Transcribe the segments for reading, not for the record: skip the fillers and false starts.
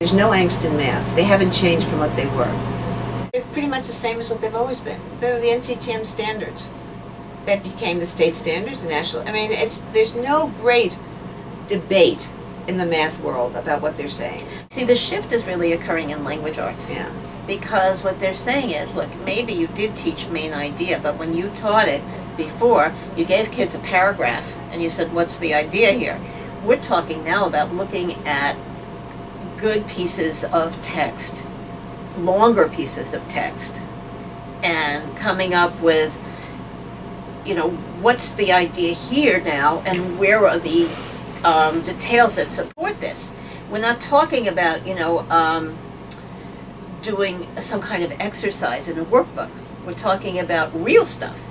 There's no angst in math. They haven't changed from what they were. They're pretty much the same as what they've always been. They're the NCTM standards that became the state standards, the national. I mean, there's no great debate in the math world about what they're saying. See, the shift is really occurring in language arts. Yeah. Because what they're saying is, look, maybe you did teach main idea, but when you taught it before, you gave kids a paragraph and you said, what's the idea here? We're talking now about looking at good pieces of text, longer pieces of text, and coming up with, what's the idea here now, and where are the details that support this. We're not talking about, doing some kind of exercise in a workbook. We're talking about real stuff.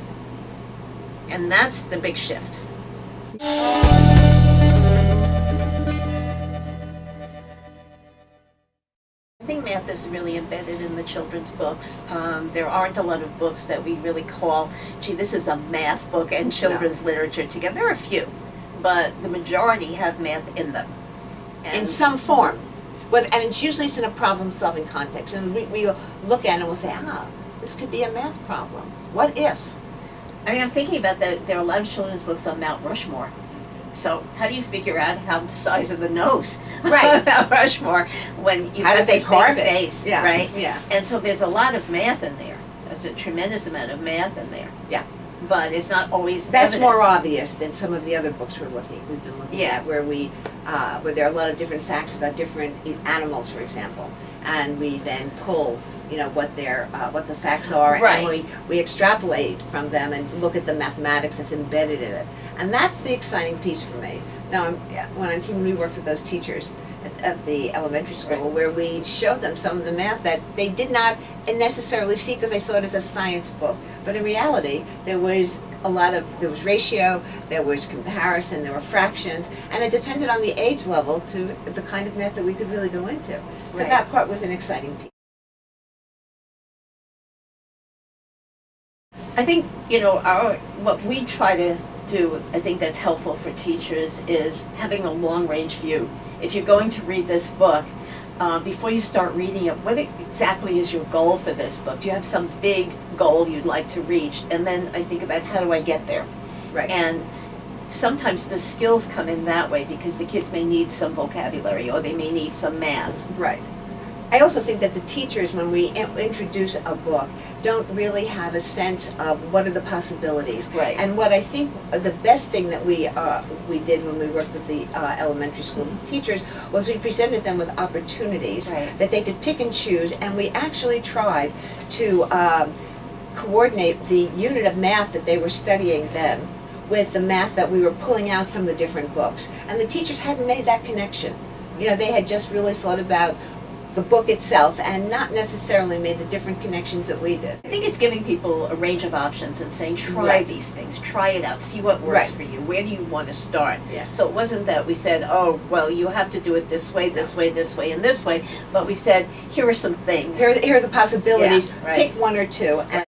And that's the big shift. I think math is really embedded in the children's books. There aren't a lot of books that we really call, gee, this is a math book and children's literature together. There are a few, but the majority have math in them. And in some form. And it's usually in a problem-solving context. And we look at it and we'll say, this could be a math problem. What if? I mean, I'm thinking about that. There are a lot of children's books on Mount Rushmore. So how do you figure out how the size of the nose right. Mount Rushmore when you how have did they this carve big it? face, Yeah. right? Yeah. And so there's a lot of math in there. There's a tremendous amount of math in there. Yeah. But it's not always That's evident. more obvious than some of the other books we've been looking at, where there are a lot of different facts about different animals, for example, and we then pull, what the facts are, right. and we extrapolate from them and look at the mathematics that's embedded in it, and that's the exciting piece for me. Now, when we worked with those teachers at the elementary school, where we showed them some of the math that they did not necessarily see because they saw it as a science book. But in reality, there was ratio, there was comparison, there were fractions, and it depended on the age level to the kind of math that we could really go into. So that part was an exciting piece. I think, what we try to do, I think that's helpful for teachers, is having a long-range view. If you're going to read this book, before you start reading it, what exactly is your goal for this book? Do you have some big goal you'd like to reach? And then I think about, how do I get there? Right. And sometimes the skills come in that way, because the kids may need some vocabulary or they may need some math. Right. I also think that the teachers, when we introduce a book, don't really have a sense of what are the possibilities. Right. And what I think the best thing that we did when we worked with the elementary school teachers was we presented them with opportunities that they could pick and choose, and we actually tried to coordinate the unit of math that they were studying then with the math that we were pulling out from the different books. And the teachers hadn't made that connection. They had just really thought about the book itself and not necessarily made the different connections that we did. I think it's giving people a range of options and saying, try these things, try it out, see what works for you. Where do you want to start? Yes. So it wasn't that we said, oh, well, you have to do it this way, this way, this way, and this way, but we said, here are some things. Here are the possibilities. Yeah, right. Pick one or two. And